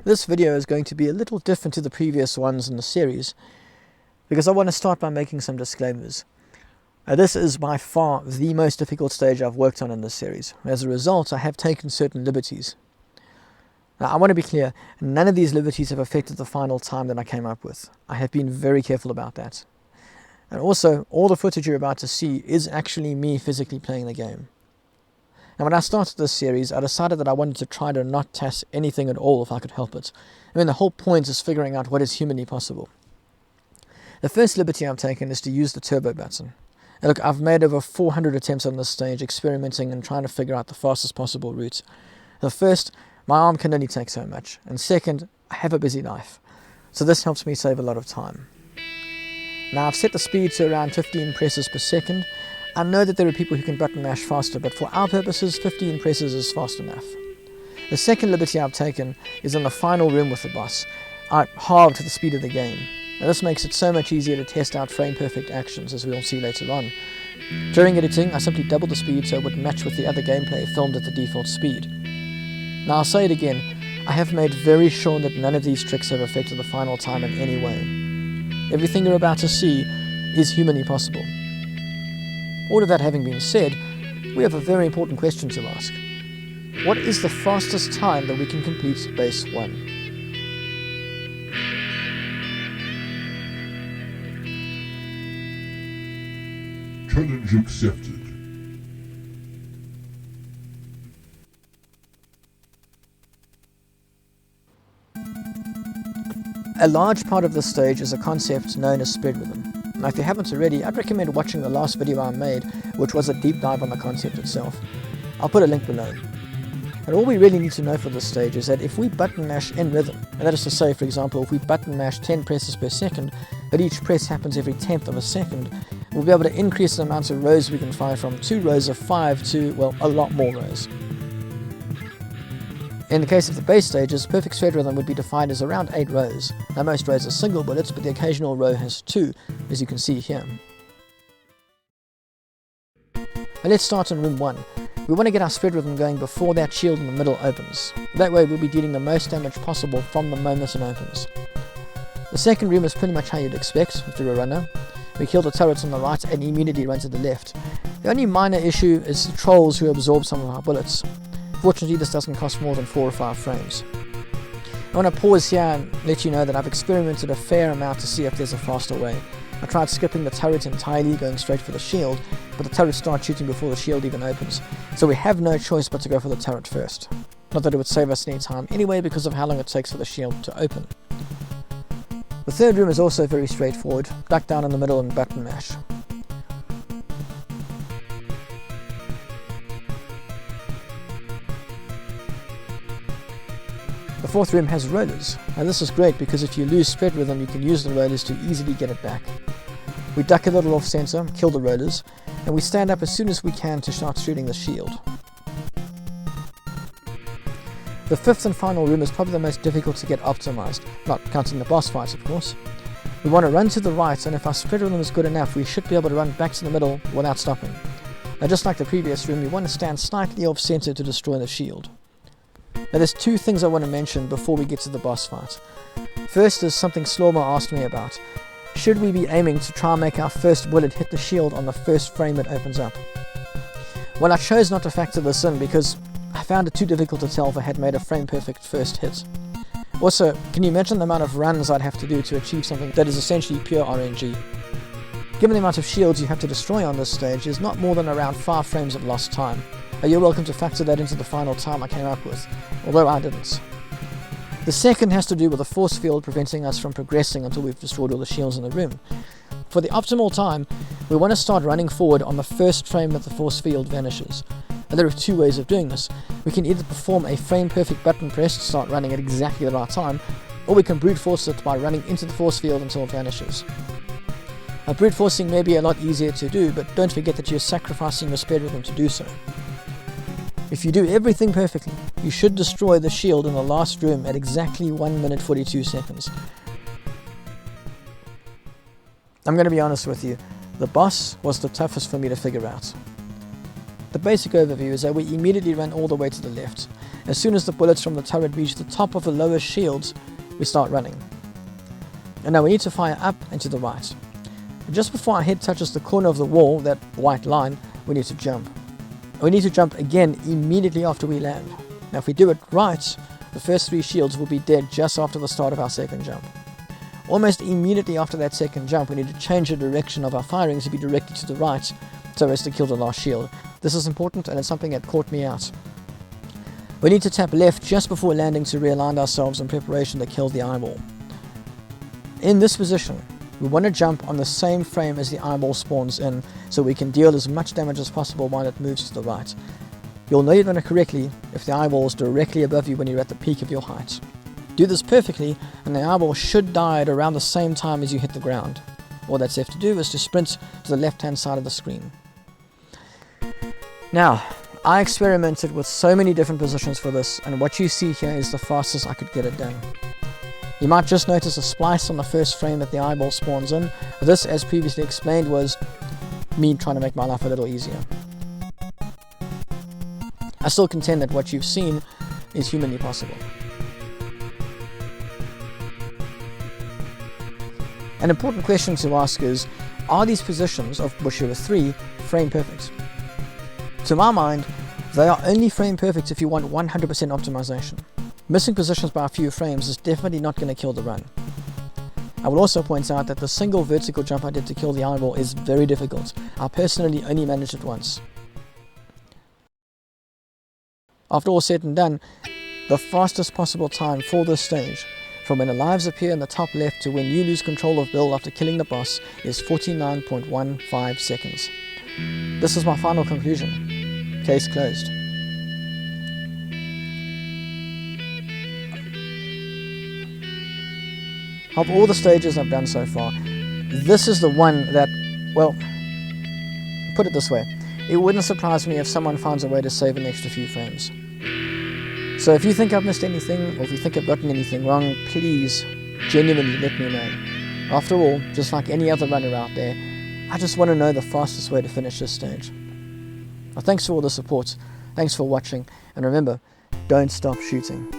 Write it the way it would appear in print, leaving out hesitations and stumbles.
This video is going to be a little different to the previous ones in the series because I want to start by making some disclaimers. This is by far the most difficult stage I've worked on in this series. As a result, I have taken certain liberties. Now, I want to be clear, none of these liberties have affected the final time that I came up with. I have been very careful about that. And also, all the footage you're about to see is actually me physically playing the game. Now, when I started this series, I decided that I wanted to try to not test anything at all if I could help it. I mean, the whole point is figuring out what is humanly possible. The first liberty I've taken is to use the turbo button. And look, I've made over 400 attempts on this stage, experimenting and trying to figure out the fastest possible route. The first, my arm can only take so much. And second, I have a busy life. So this helps me save a lot of time. Now, I've set the speed to around 15 presses per second. I know that there are people who can button mash faster, but for our purposes, 15 presses is fast enough. The second liberty I've taken is in the final room with the boss. I halved the speed of the game. Now, this makes it so much easier to test out frame-perfect actions, as we'll see later on. During editing, I simply doubled the speed so it would match with the other gameplay filmed at the default speed. Now, I'll say it again, I have made very sure that none of these tricks have affected the final time in any way. Everything you're about to see is humanly possible. All of that having been said, we have a very important question to ask. What is the fastest time that we can complete base 1? Challenge accepted. A large part of this stage is a concept known as spread rhythm. Now, if you haven't already, I'd recommend watching the last video I made, which was a deep dive on the concept itself. I'll put a link below. And all we really need to know for this stage is that if we button mash in rhythm, and that is to say, for example, if we button mash 10 presses per second, but each press happens every 10th of a second, we'll be able to increase the amount of rows we can fire from 2 rows of 5 to, well, a lot more rows. In the case of the base stages, perfect spread rhythm would be defined as around 8 rows. Now, most rows are single bullets, but the occasional row has 2, as you can see here. Now, let's start in room 1. We want to get our spread rhythm going before that shield in the middle opens. That way we'll be dealing the most damage possible from the moment it opens. The second room is pretty much how you'd expect if you're a runner. We kill the turrets on the right and immediately run to the left. The only minor issue is the trolls who absorb some of our bullets. Fortunately, this doesn't cost more than 4 or 5 frames. I want to pause here and let you know that I've experimented a fair amount to see if there's a faster way. I tried skipping the turret entirely, going straight for the shield, but the turret starts shooting before the shield even opens, so we have no choice but to go for the turret first. Not that it would save us any time anyway because of how long it takes for the shield to open. The third room is also very straightforward. Duck down in the middle and button mash. The fourth room has rollers. Now, this is great because if you lose spread rhythm, you can use the rollers to easily get it back. We duck a little off center, kill the rollers, and we stand up as soon as we can to start shooting the shield. The fifth and final room is probably the most difficult to get optimized, not counting the boss fights of course. We want to run to the right, and if our spread rhythm is good enough, we should be able to run back to the middle without stopping. Now, just like the previous room, we want to stand slightly off center to destroy the shield. Now, there's 2 things I want to mention before we get to the boss fight. First is something Slorma asked me about. Should we be aiming to try and make our first bullet hit the shield on the first frame it opens up? Well, I chose not to factor this in because I found it too difficult to tell if I had made a frame-perfect first hit. Also, can you imagine the amount of runs I'd have to do to achieve something that is essentially pure RNG? Given the amount of shields you have to destroy on this stage, there's not more than around 5 frames of lost time. You're welcome to factor that into the final time I came up with, although I didn't. The second has to do with a force field preventing us from progressing until we've destroyed all the shields in the room. For the optimal time, we want to start running forward on the first frame that the force field vanishes. And there are 2 ways of doing this. We can either perform a frame-perfect button press to start running at exactly the right time, or we can brute force it by running into the force field until it vanishes. Now, brute forcing may be a lot easier to do, but don't forget that you're sacrificing your spread rhythm to do so. If you do everything perfectly, you should destroy the shield in the last room at exactly 1 minute 42 seconds. I'm going to be honest with you, the boss was the toughest for me to figure out. The basic overview is that we immediately run all the way to the left. As soon as the bullets from the turret reach the top of the lowest shields, we start running. And now we need to fire up and to the right. Just before our head touches the corner of the wall, that white line, we need to jump. We need to jump again immediately after we land. Now if we do it right, the first 3 shields will be dead just after the start of our second jump. Almost immediately after that second jump, we need to change the direction of our firing to be directed to the right so as to kill the last shield. This is important, and it's something that caught me out. We need to tap left just before landing to realign ourselves in preparation to kill the eyeball. In this position, we want to jump on the same frame as the eyeball spawns in so we can deal as much damage as possible while it moves to the right. You'll know you've done it correctly if the eyeball is directly above you when you're at the peak of your height. Do this perfectly and the eyeball should die at around the same time as you hit the ground. All that's left to do is to sprint to the left hand side of the screen. Now, I experimented with so many different positions for this, and what you see here is the fastest I could get it done. You might just notice a splice on the first frame that the eyeball spawns in. This, as previously explained, was me trying to make my life a little easier. I still contend that what you've seen is humanly possible. An important question to ask is, are these positions, of which there are 3, frame perfect? To my mind, they are only frame perfect if you want 100% optimization. Missing positions by a few frames is definitely not going to kill the run. I will also point out that the single vertical jump I did to kill the eyeball is very difficult. I personally only managed it once. After all said and done, the fastest possible time for this stage, from when the lives appear in the top left to when you lose control of Bill after killing the boss, is 49.15 seconds. This is my final conclusion. Case closed. Of all the stages I've done so far, this is the one that, well, put it this way, it wouldn't surprise me if someone finds a way to save an extra few frames. So if you think I've missed anything, or if you think I've gotten anything wrong, please genuinely let me know. After all, just like any other runner out there, I just want to know the fastest way to finish this stage. Well, thanks for all the support, thanks for watching, and remember, don't stop shooting.